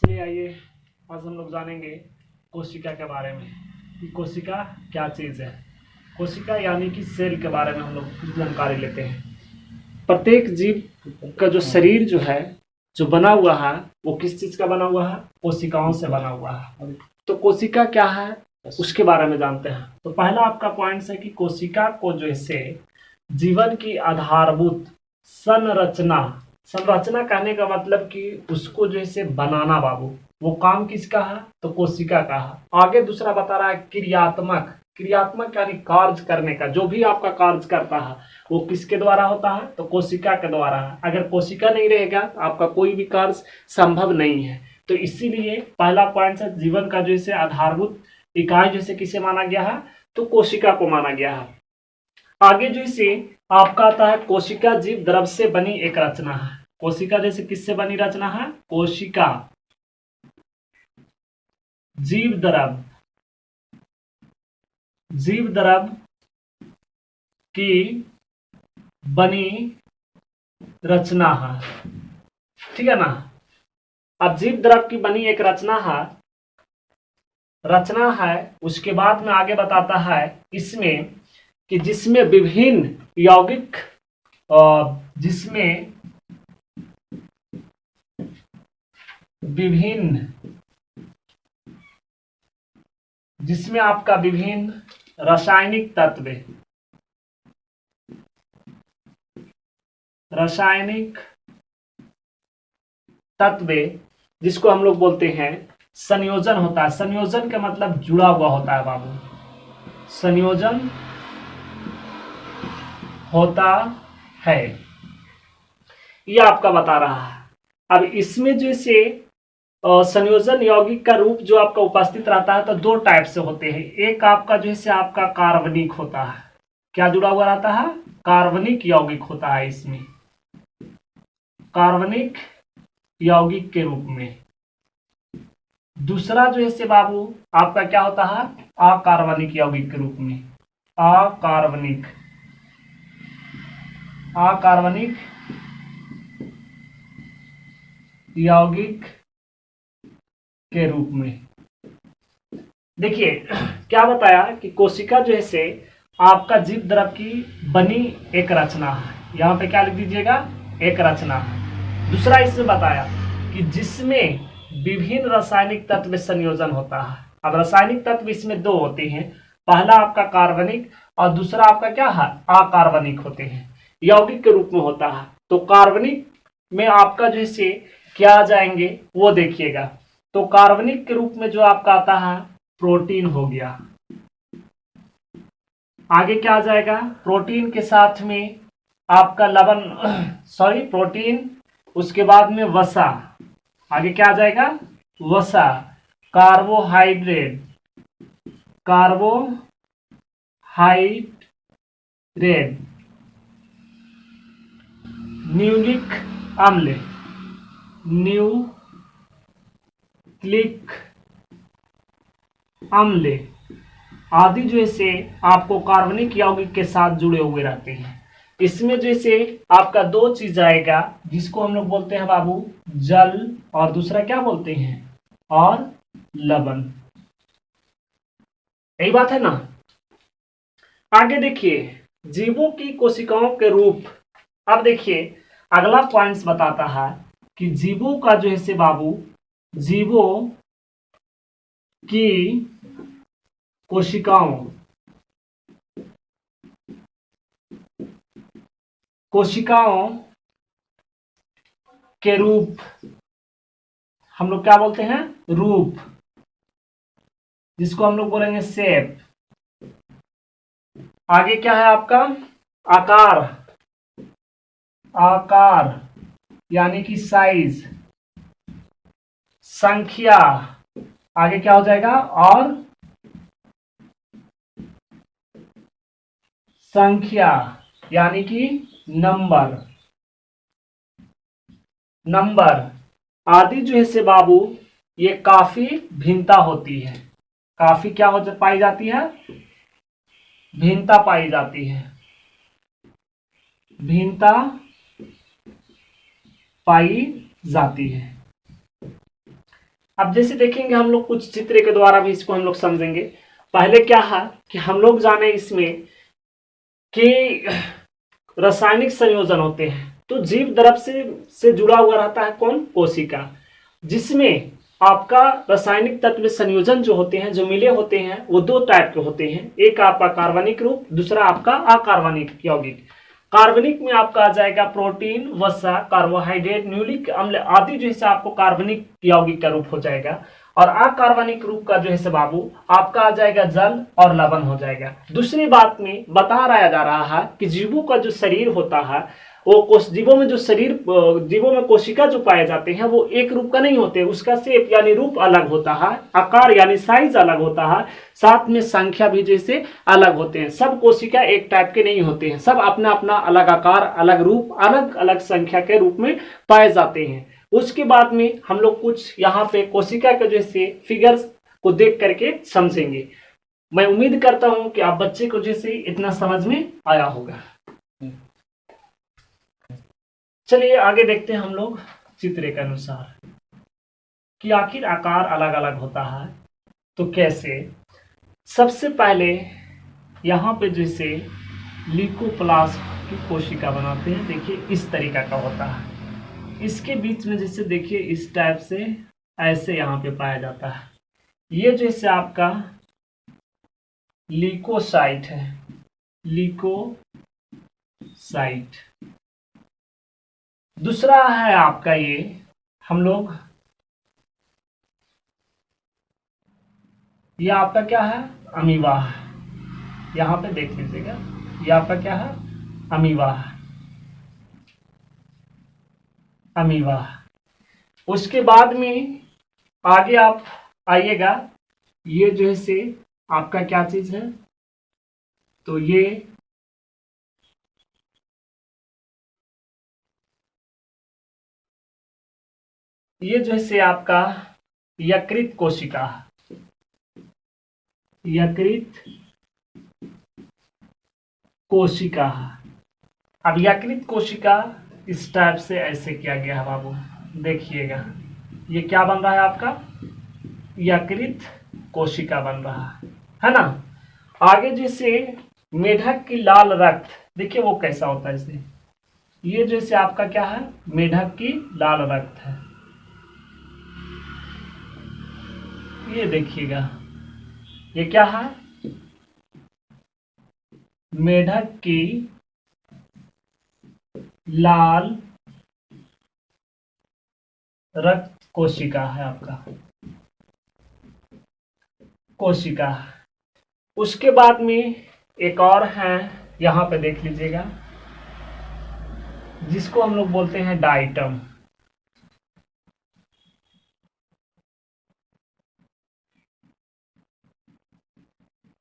चलिए आइए आज हम लोग जानेंगे कोशिका के बारे में कि कोशिका क्या चीज़ है। कोशिका यानी कि सेल के बारे में हम लोग कुछ जानकारी लेते हैं। प्रत्येक जीव का जो शरीर जो है जो बना हुआ है वो किस चीज़ का बना हुआ है? कोशिकाओं से बना हुआ है। तो कोशिका क्या है उसके बारे में जानते हैं। तो पहला आपका पॉइंट है कि कोशिका को जैसे जीवन की आधारभूत संरचना, संरचना कहने का मतलब कि उसको जैसे बनाना बाबू, वो काम किसका है? तो कोशिका का है। आगे दूसरा बता रहा है क्रियात्मक, क्रियात्मक यानी कार्य करने का, जो भी आपका कार्य करता है वो किसके द्वारा होता है? तो कोशिका के द्वारा है। अगर कोशिका नहीं रहेगा तो आपका कोई भी कार्य संभव नहीं है। तो इसीलिए पहला पॉइंट है जीवन का जैसे आधारभूत इकाई जैसे किसे माना गया है? तो कोशिका को माना गया है। आगे जैसे आपका आता है कोशिका जीव द्रव से बनी एक रचना है। कोशिका जैसे किससे बनी रचना है? कोशिका जीव द्रव, जीव द्रव की बनी रचना है, ठीक है ना। अब जीव द्रव की बनी एक रचना है, रचना है। उसके बाद में आगे बताता है इसमें कि जिसमें विभिन्न यौगिक, जिसमें विभिन्न, जिसमें आपका विभिन्न रासायनिक तत्व, रासायनिक तत्व जिसको हम लोग बोलते हैं संयोजन होता है। संयोजन का मतलब जुड़ा हुआ होता है बाबू, संयोजन होता है, ये आपका बता रहा है। अब इसमें जैसे संयोजन यौगिक का रूप जो आपका उपस्थित रहता है तो दो टाइप से होते हैं। एक आपका जैसे आपका कार्बनिक होता है, क्या जुड़ा हुआ रहता है? कार्बनिक यौगिक होता है इसमें, कार्बनिक यौगिक के रूप में। दूसरा जो है से बाबू आपका क्या होता है? अकार्बनिक यौगिक के रूप में, अकार्बनिक, अकार्बनिक यौगिक के रूप में। देखिए क्या बताया कि कोशिका जो है से आपका जीव द्रव की बनी एक रचना है। यहाँ पे क्या लिख दीजिएगा? एक रचना है। दूसरा इसमें बताया कि जिसमें विभिन्न रासायनिक तत्व संयोजन होता है। अब रासायनिक तत्व इसमें दो होते हैं, पहला आपका कार्बनिक और दूसरा आपका क्या है? अकार्बनिक होते हैं, यौगिक के रूप में होता है। तो कार्बनिक में आपका जैसे क्या आ जाएंगे वो देखिएगा। तो कार्बनिक के रूप में जो आपका आता है प्रोटीन हो गया। आगे क्या आ जाएगा? प्रोटीन के साथ में आपका लवण, सॉरी प्रोटीन, उसके बाद में वसा, आगे क्या आ जाएगा? वसा, कार्बोहाइड्रेट, कार्बोहाइड्रेट, न्यूक्लिक अम्ल, न्यूक्लिक अम्ल आदि जो से आपको कार्बनिक यौगिक के साथ जुड़े हुए रहते हैं। इसमें जैसे आपका दो चीज आएगा जिसको हम लोग बोलते हैं बाबू जल, और दूसरा क्या बोलते हैं? और लवण। यही बात है ना। आगे देखिए जीवों की कोशिकाओं के रूप। अब देखिए अगला पॉइंट्स बताता है कि जीवों का जो है से बाबू, जीवों की कोशिकाओं, कोशिकाओं के रूप हम लोग क्या बोलते हैं? रूप, जिसको हम लोग बोलेंगे शेप। आगे क्या है आपका? आकार, आकार यानी कि साइज, संख्या, आगे क्या हो जाएगा? और संख्या यानी कि नंबर, नंबर आदि जो है से बाबू ये काफी भिन्नता होती है। काफी क्या हो पाई जाती है? भिन्नता पाई जाती है, भिन्नता पाई जाती है। अब जैसे देखेंगे हम लोग कुछ चित्र के द्वारा भी इसको हम लोग समझेंगे। पहले क्या है कि हम लोग जाने इसमें कि रासायनिक संयोजन होते हैं। तो जीव द्रव से जुड़ा हुआ रहता है कौन? कोशिका, जिसमें आपका रासायनिक तत्व संयोजन जो होते हैं, जो मिले होते हैं, वो दो टाइप के होते हैं। एक आपका कार्बनिक रूप, दूसरा आपका अकार्बनिक यौगिक। कार्बनिक में आपका आ जाएगा प्रोटीन, वसा, कार्बोहाइड्रेट, न्यूक्लिक अम्ल आदि जो है आपको कार्बनिक यौगिक का रूप हो जाएगा। और अकार्बनिक रूप का जो है बाबू आपका आ जाएगा जल और लवण हो जाएगा। दूसरी बात में बता रहा जा रहा है कि जीवों का जो शरीर होता है वो जीवों में जो शरीर, जीवों में कोशिका जो पाए जाते हैं वो एक रूप का नहीं होते, उसका शेप यानी रूप अलग होता है, आकार यानी साइज अलग होता है, साथ में संख्या भी जैसे अलग होते हैं। सब कोशिका एक टाइप के नहीं होते हैं, सब अपना अपना अलग आकार, अलग रूप, अलग अलग संख्या के रूप में पाए जाते हैं। उसके बाद में हम लोग कुछ यहाँ पे कोशिका के जैसे फिगर्स को देख करके समझेंगे। मैं उम्मीद करता हूं कि आप बच्चे को जैसे इतना समझ में आया होगा। चलिए आगे देखते हैं हम लोग चित्र के अनुसार कि आखिर आकार अलग अलग होता है तो कैसे। सबसे पहले यहाँ पे जैसे ल्यूकोप्लास्ट की कोशिका बनाते हैं, देखिए इस तरीका का होता है। इसके बीच में जैसे देखिए इस टाइप से ऐसे यहाँ पे पाया जाता है। ये जैसे आपका ल्यूकोसाइट है, ल्यूकोसाइट। दूसरा है आपका ये हम लोग, ये आपका क्या है? अमीबा। यहाँ पे देख लीजिएगा, ये आपका क्या है? Amoeba, amoeba. उसके बाद में आगे आप आइएगा, ये जो है से आपका क्या चीज है? तो ये जो है से आपका यकृत कोशिका, यकृत कोशिका। अब यकृत कोशिका इस टाइप से ऐसे किया गया है बाबू, देखिएगा ये क्या बन रहा है आपका? यकृत कोशिका बन रहा है ना। आगे जैसे मेढक की लाल रक्त, देखिए वो कैसा होता है इसे, ये जैसे आपका क्या है? मेढक की लाल रक्त है। ये देखिएगा ये क्या है? मेढक की लाल रक्त कोशिका है आपका, कोशिका। उसके बाद में एक और है, यहां पे देख लीजिएगा, जिसको हम लोग बोलते हैं डाइटम।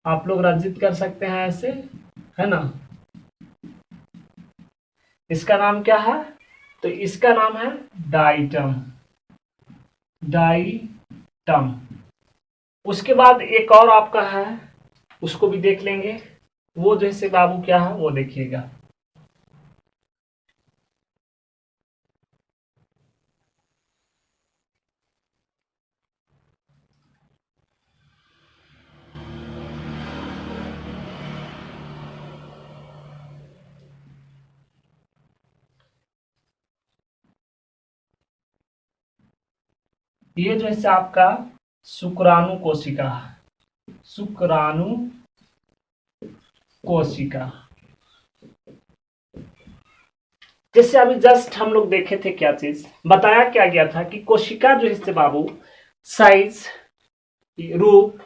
आप लोग रंजित कर सकते हैं ऐसे, है ना। इसका नाम क्या है? तो इसका नाम है डाइटम, डाइटम। उसके बाद एक और आपका है, उसको भी देख लेंगे, वो जैसे बाबू क्या है वो देखिएगा। ये जो है आपका शुक्राणु कोशिका, शुक्राणु कोशिका। जैसे अभी जस्ट हम लोग देखे थे, क्या चीज बताया क्या गया था कि कोशिका जो है बाबू साइज, रूप,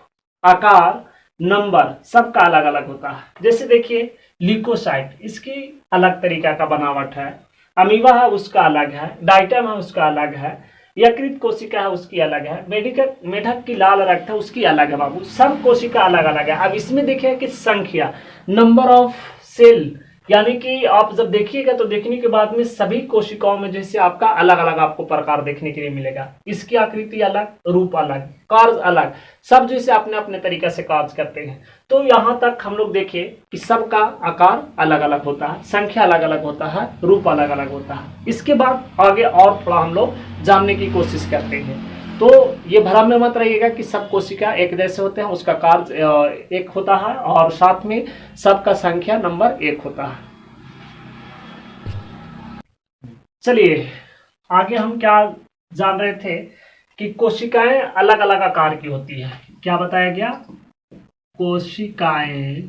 आकार, नंबर सबका अलग अलग होता है। जैसे देखिए ल्यूकोसाइट, इसकी अलग तरीका का बनावट है, अमीबा है उसका अलग है, डाइटम है उसका अलग है, यकृत कोशिका है उसकी अलग है, मेढक की लाल रक्त है उसकी अलग है बाबू। सब कोशिका अलग अलग है। अब इसमें देखिए कि संख्या, नंबर ऑफ सेल, यानी कि आप जब देखिएगा तो देखने के बाद में सभी कोशिकाओं में जैसे आपका अलग अलग आपको प्रकार देखने के लिए मिलेगा। इसकी आकृति अलग, रूप अलग, कार्य अलग, सब जैसे अपने अपने तरीके से कार्य करते हैं। तो यहाँ तक हम लोग देखें कि सबका आकार अलग अलग होता है, संख्या अलग अलग होता है, रूप अलग अलग होता है। इसके बाद आगे और थोड़ा हम लोग जानने की कोशिश करते हैं। तो ये भ्रम में मत रहिएगा कि सब कोशिका एक जैसे होते हैं, उसका कार्य एक होता है और साथ में सबका संख्या नंबर एक होता है। चलिए आगे हम क्या जान रहे थे कि कोशिकाएं अलग अलग आकार की होती है। क्या बताया गया? कोशिकाएं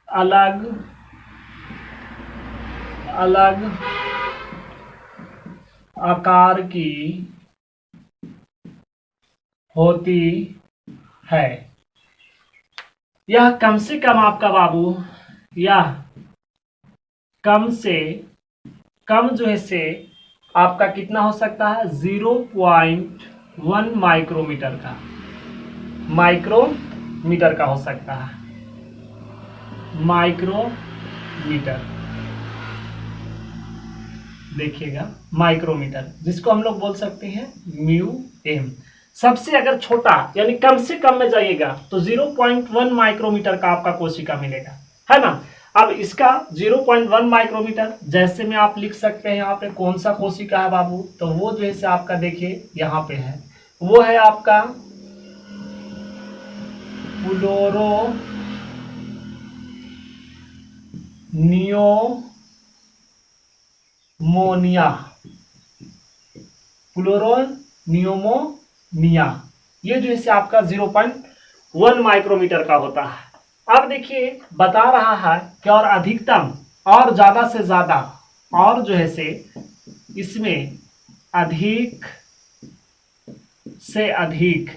अलग अलग आकार की होती है। यह कम से कम आपका बाबू, यह कम से कम जो है से आपका कितना हो सकता है? 0.1 माइक्रोमीटर का, माइक्रोमीटर का हो सकता है, माइक्रोमीटर। देखिएगा माइक्रोमीटर, जिसको हम लोग बोल सकते हैं म्यू एम। सबसे अगर छोटा यानी कम से कम में जाइएगा तो 0.1 माइक्रोमीटर का आपका कोशिका मिलेगा, है ना। अब इसका 0.1 माइक्रोमीटर जैसे में आप लिख सकते हैं यहाँ पे कौन सा कोशिका है बाबू, तो वो जो है आपका देखिए यहाँ पे है, वो है आपका फ्लोरोनियोमोनिया, फ्लोरोनियोमोनिया। ये जो है आपका 0.1 माइक्रोमीटर का होता है। अब देखिए बता रहा है कि और अधिकतम और ज्यादा से ज्यादा और जो है से इसमें अधिक से अधिक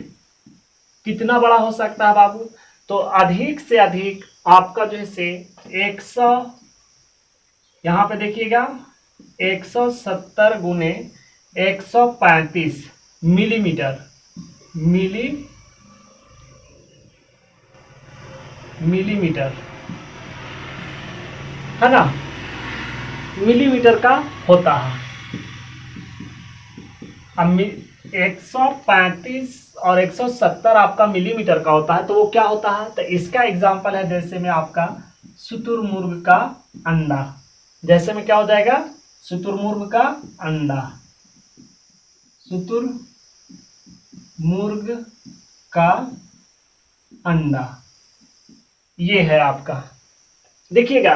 कितना बड़ा हो सकता है बाबू, तो अधिक से अधिक आपका जो है से 100, यहां पे देखिएगा 170 गुने 135 मिलीमीटर, मिलीमीटर, है ना, मिलीमीटर का होता है। अब 135 और 170 आपका मिलीमीटर का होता है, तो वो क्या होता है? तो इसका एग्जांपल है जैसे में आपका शुतुरमुर्ग का अंडा। जैसे में क्या हो जाएगा? शुतुरमुर्ग का अंडा, शुतुरमुर्ग का अंडा, ये है आपका। देखिएगा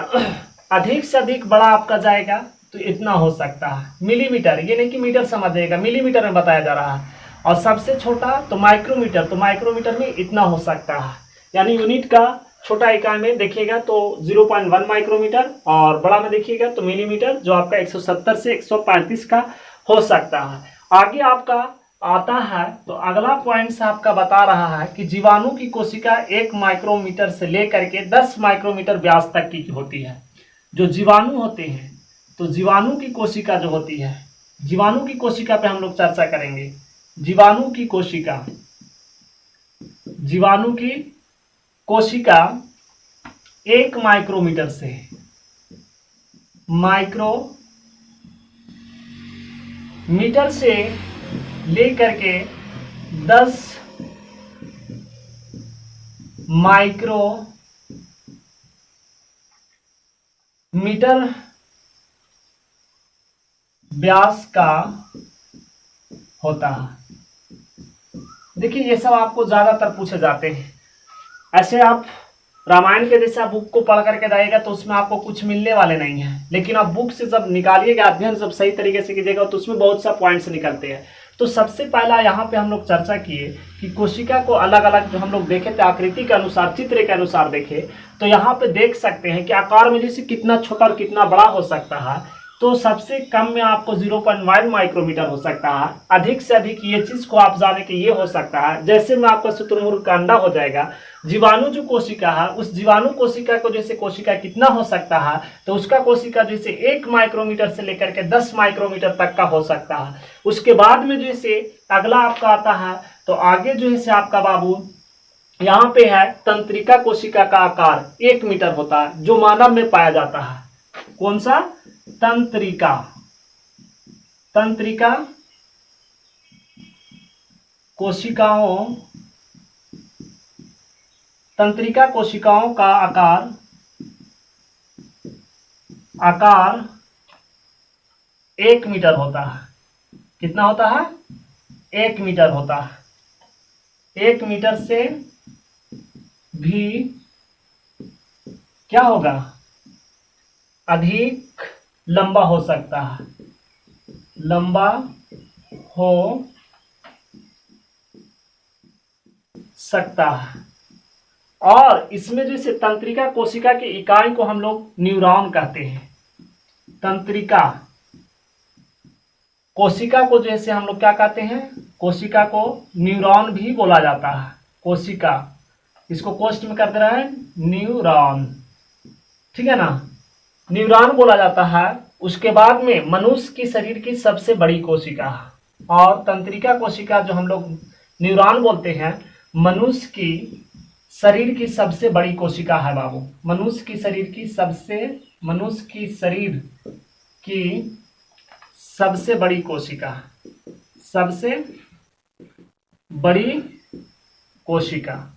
अधिक से अधिक बड़ा आपका जाएगा तो इतना हो सकता है मिलीमीटर, ये नहीं कि मीटर समझिएगा, मिलीमीटर में बताया जा रहा है। और सबसे छोटा तो माइक्रोमीटर, तो माइक्रोमीटर में इतना हो सकता है, यानी यूनिट का छोटा इकाई में देखिएगा तो 0.1 माइक्रोमीटर और बड़ा में देखिएगा तो मिलीमीटर, जो आपका 170 से 135 का हो सकता है। आगे आपका आता है तो अगला पॉइंट आपका बता रहा है कि जीवाणु की कोशिका 1 माइक्रोमीटर से लेकर के 10 माइक्रोमीटर व्यास तक की होती है। जो जीवाणु होते हैं, तो जीवाणु की कोशिका जो होती है, जीवाणु की कोशिका पे हम लोग चर्चा करेंगे। जीवाणु की कोशिका, जीवाणु की कोशिका 1 माइक्रोमीटर से, माइक्रोमीटर से लेकर के 10 माइक्रोमीटर व्यास का होता है। देखिए ये सब आपको ज्यादातर पूछे जाते हैं। ऐसे आप रामायण के जैसे बुक को पढ़ करके जाइएगा तो उसमें आपको कुछ मिलने वाले नहीं है, लेकिन आप बुक से जब निकालिएगा, अध्ययन जब सही तरीके से कीजिएगा तो उसमें बहुत सा पॉइंट्स निकलते हैं। तो सबसे पहला यहाँ पे हम लोग चर्चा किए कि कोशिका को अलग अलग जो हम लोग देखे थे आकृति के अनुसार, चित्र के अनुसार देखे, तो यहाँ पे देख सकते हैं कि आकार में जैसे कितना छोटा और कितना बड़ा हो सकता है। तो सबसे कम में आपको 0.1 माइक्रोमीटर हो सकता है, अधिक से अधिक ये चीज को आप जाने के ये हो सकता है जैसे में आपका शुतुरमुर्ग का अंडा हो जाएगा। जीवाणु जो कोशिका है, उस जीवाणु कोशिका को जैसे कोशिका कितना हो सकता है, तो उसका कोशिका जैसे 1 माइक्रोमीटर से लेकर के 10 माइक्रोमीटर तक का हो सकता है। उसके बाद में जैसे अगला आपका आता है तो आगे जो है आपका बाबू यहाँ पे है तंत्रिका कोशिका का आकार 1 मीटर होता है, जो मानव में पाया जाता है। कौन सा? तंत्रिका, तंत्रिका कोशिकाओं, तंत्रिका कोशिकाओं का आकार 1 मीटर होता है। कितना होता है? 1 मीटर होता है। 1 मीटर से भी क्या होगा? अधिक लंबा हो सकता है, लंबा हो सकता है। और इसमें जैसे तंत्रिका कोशिका की इकाई को हम लोग न्यूरॉन कहते हैं। तंत्रिका कोशिका को जैसे हम लोग क्या कहते हैं? कोशिका को न्यूरॉन भी बोला जाता है। कोशिका, इसको कोष्ठ में कर दे रहा है न्यूरॉन, ठीक है ना, न्यूरॉन बोला जाता है। उसके बाद में मनुष्य की शरीर की सबसे बड़ी कोशिका, और तंत्रिका कोशिका जो हम लोग न्यूरॉन बोलते हैं, मनुष्य की शरीर की सबसे बड़ी कोशिका है बाबू। मनुष्य की शरीर की सबसे बड़ी कोशिका, सबसे बड़ी कोशिका,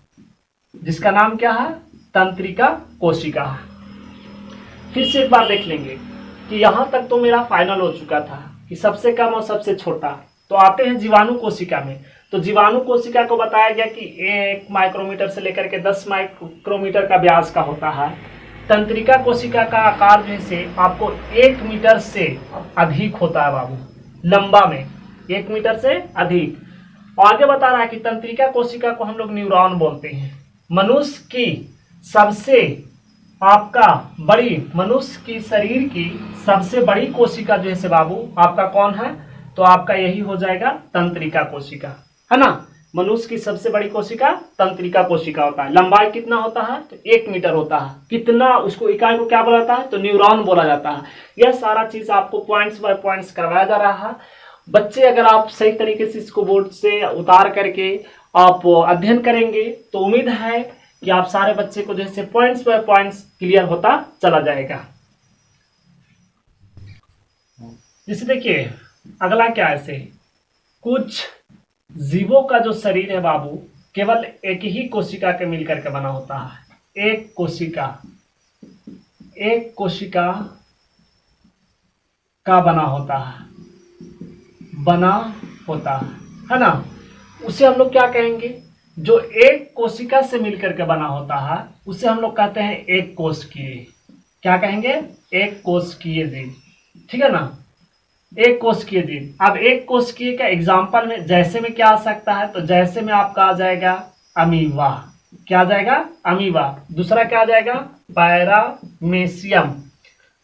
जिसका नाम क्या है? तंत्रिका कोशिका। फिर से एक बार देख लेंगे कि यहां तक तो मेरा फाइनल हो चुका था कि सबसे कम और सबसे छोटा। तो आते हैं जीवाणु कोशिका में। तो जीवाणु कोशिका को बताया गया कि 1 माइक्रोमीटर से लेकर के 10 माइक्रोमीटर का व्यास का होता है। तंत्रिका कोशिका का आकार जैसे आपको 1 मीटर से अधिक होता है बाबू, लंबा में 1 मीटर से अधिक। आगे बता रहा है कि तंत्रिका कोशिका को हम लोग न्यूरॉन बोलते हैं। मनुष्य की सबसे मनुष्य की शरीर की सबसे बड़ी कोशिका जो है बाबू आपका कौन है? तो आपका यही हो जाएगा तंत्रिका कोशिका, है ना। मनुष्य की सबसे बड़ी कोशिका तंत्रिका कोशिका होता है। लंबाई कितना होता है? तो 1 मीटर होता है। कितना, उसको इकाई को क्या बोला जाता है? तो न्यूरॉन बोला जाता है। यह सारा चीज आपको पॉइंट्स बाय पॉइंट्स करवाया जा रहा है। बच्चे अगर आप सही तरीके से इसको बोर्ड से उतार करके आप अध्ययन करेंगे तो उम्मीद है कि आप सारे बच्चे को जैसे पॉइंट्स बाय पॉइंट्स क्लियर होता चला जाएगा। जैसे देखिए अगला क्या है, ऐसे कुछ जीवों का जो शरीर है बाबू केवल एक ही कोशिका के मिलकर के बना होता है। एक कोशिका का बना होता है ना। उसे हम लोग क्या कहेंगे? जो एक कोशिका से मिलकर के बना होता है उसे हम लोग कहते हैं एक कोशिकीय। क्या कहेंगे? एक कोशिकीय जीव, ठीक है ना, एक कोशिकीय जीव। अब एक कोशिकीय का एग्जाम्पल में जैसे में क्या आ सकता है? तो जैसे में आपका आ जाएगा अमीबा। क्या आ जाएगा? अमीबा। दूसरा क्या आ जाएगा? पैरामीशियम।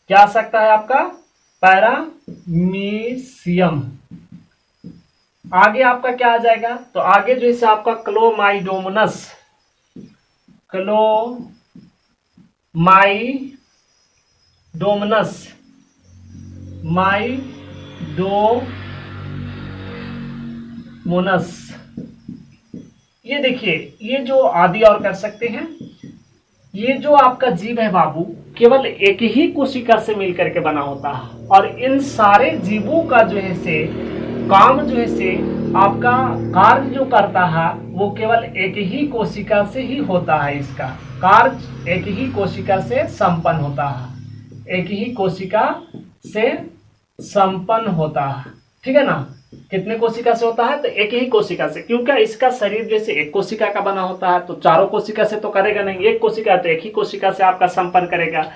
क्या आ सकता है आपका? पैरामीशियम। आगे आपका क्या आ जाएगा? तो आगे जो है आपका क्लोमाइडोमोनस ये देखिए, ये जो आदि और कर सकते हैं, ये जो आपका जीव है बाबू केवल एक ही कोशिका से मिलकर के बना होता है। और इन सारे जीवों का जो है से काम जो है से आपका कार्य जो करता है वो केवल एक ही कोशिका से ही होता है। इसका कार्य एक ही कोशिका से संपन्न होता है, एक ही कोशिका से संपन्न होता है, ठीक है ना। कितने कोशिका से होता है? तो एक ही कोशिका से, क्योंकि इसका शरीर जैसे एक कोशिका का बना होता है तो चारों कोशिका से तो करेगा नहीं, एक कोशिका तो एक ही कोशिका से आपका संपन्न करेगा।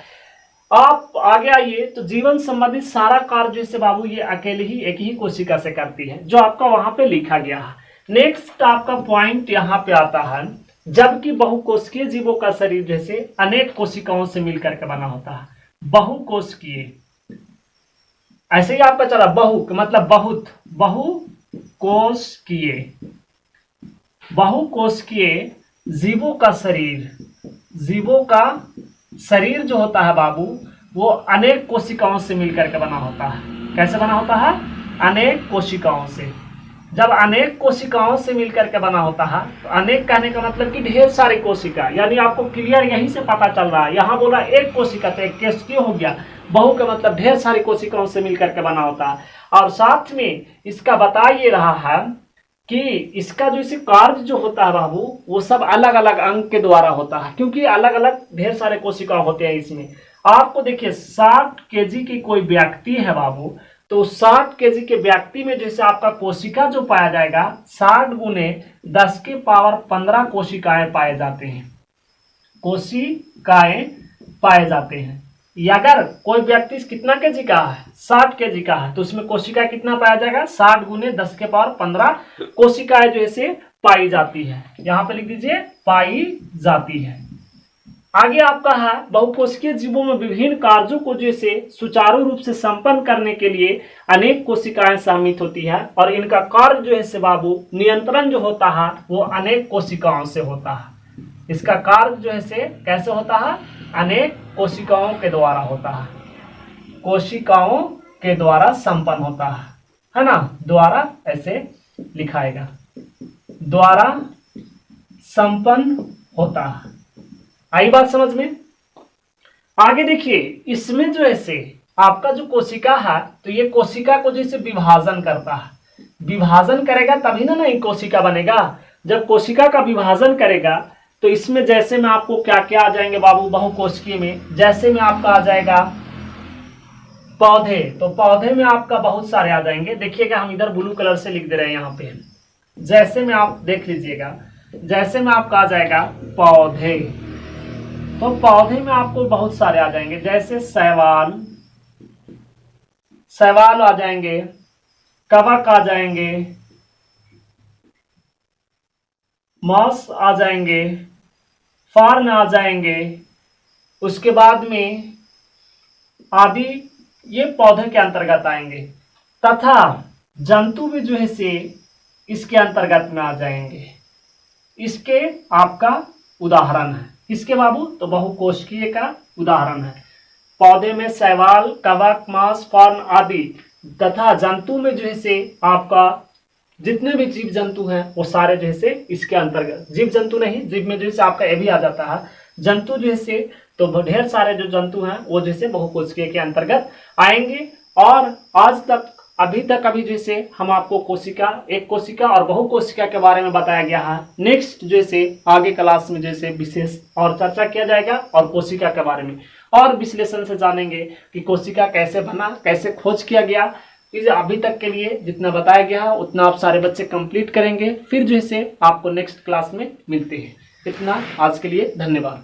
आप आगे आइए तो जीवन संबंधित सारा कार्य जैसे बाबू ये अकेले ही एक ही कोशिका से करती है, जो आपका वहां पे लिखा गया है। नेक्स्ट आपका पॉइंट यहाँ पे आता है, जबकि बहुकोशिकीय जीवों का शरीर जैसे अनेक कोशिकाओं से मिलकर के बना होता है। बहुकोशिकीय, ऐसे ही आपका चला बहु मतलब बहुत, बहुकोशिकीय जीवों का शरीर जो होता है बाबू वो अनेक कोशिकाओं से मिलकर के बना होता है। कैसे बना होता है? अनेक कोशिकाओं से। जब अनेक कोशिकाओं से मिलकर के बना होता है तो अनेक कहने का मतलब कि ढेर सारी कोशिका, यानी आपको क्लियर यहीं से पता चल रहा है। यहाँ बोला एक कोशिका तो एक कोशिकीय हो गया, बहु का मतलब ढेर सारी कोशिकाओं से मिलकर के बना होता है। और साथ में इसका बता ये रहा है कि इसका जो इसे कार्य जो होता है बाबू वो सब अलग अलग अंग के द्वारा होता है, क्योंकि अलग अलग ढेर सारे कोशिका होते हैं इसमें। आपको देखिए 60 केजी की कोई व्यक्ति है बाबू, तो 60 केजी के व्यक्ति में जैसे आपका कोशिका जो पाया जाएगा 60 गुने 10 के पावर 15 कोशिकाएं पाए जाते हैं, कोशिकाएं पाए जाते हैं। अगर कोई व्यक्ति कितना केजी का है 60 केजी का है तो उसमें कोशिका कितना पाया जाएगा 60 गुने 10 के पावर 15 कोशिकाएं जो ऐसे पाई जाती है। यहां पे लिख दीजिए पाई जाती है। आगे आपका है बहुकोशिकीय जीवों में विभिन्न कार्यों को जैसे सुचारू रूप से संपन्न करने के लिए अनेक कोशिकाएं सम्मिलित होती है और इनका कार्य जो है से बाबू नियंत्रण जो होता है वो अनेक कोशिकाओं से होता है। इसका कार्य जो है से कैसे होता है, अनेक कोशिकाओं के द्वारा होता है, कोशिकाओं के द्वारा संपन्न होता है ना, द्वारा ऐसे लिखाएगा, द्वारा संपन्न होता है। आई बात समझ में। आगे देखिए इसमें जो ऐसे आपका जो कोशिका है तो ये कोशिका को जैसे विभाजन करता है, विभाजन करेगा तभी ना नई कोशिका बनेगा। जब कोशिका का विभाजन करेगा तो इसमें जैसे में आपको क्या क्या आ जाएंगे बाबू बहुकोशिकीय में, जैसे में आपका आ जाएगा पौधे, तो पौधे में आपका बहुत सारे आ जाएंगे। देखिएगा हम इधर ब्लू कलर से लिख दे रहे हैं यहाँ पे, जैसे में आप देख लीजिएगा, जैसे में आपका आ जाएगा पौधे, तो पौधे में आपको बहुत सारे आ जाएंगे, जैसे शैवाल, शैवाल आ जाएंगे, कवक आ जाएंगे, मॉस आ जाएंगे, फर्न आ जाएंगे, उसके बाद में आदि ये पौधे के अंतर्गत आएंगे, तथा जंतु भी जो है से इसके अंतर्गत में आ जाएंगे। इसके आपका उदाहरण है, इसके बाबू तो बहुकोशिकीय का उदाहरण है। पौधे में शैवाल, कवक, मांस, फर्न आदि तथा जंतु में जो है से आपका जितने भी जीव जंतु हैं वो सारे जो है से इसके अंतर्गत, जीव जंतु नहीं, जीव में जो है आपका ये भी आ जाता है, जंतु जो है से तो ढेर सारे जो जंतु हैं वो जैसे बहुकोशिकीय के अंतर्गत आएंगे। और आज तक अभी जैसे हम आपको कोशिका, एक कोशिका और बहुकोशिका के बारे में बताया गया है। नेक्स्ट जैसे आगे क्लास में जैसे विशेष और चर्चा किया जाएगा और कोशिका के बारे में और विश्लेषण से जानेंगे कि कोशिका कैसे बना, कैसे खोज किया गया। इस अभी तक के लिए जितना बताया गया है उतना आप सारे बच्चे कंप्लीट करेंगे, फिर जैसे आपको नेक्स्ट क्लास में मिलते हैं। इतना आज के लिए, धन्यवाद।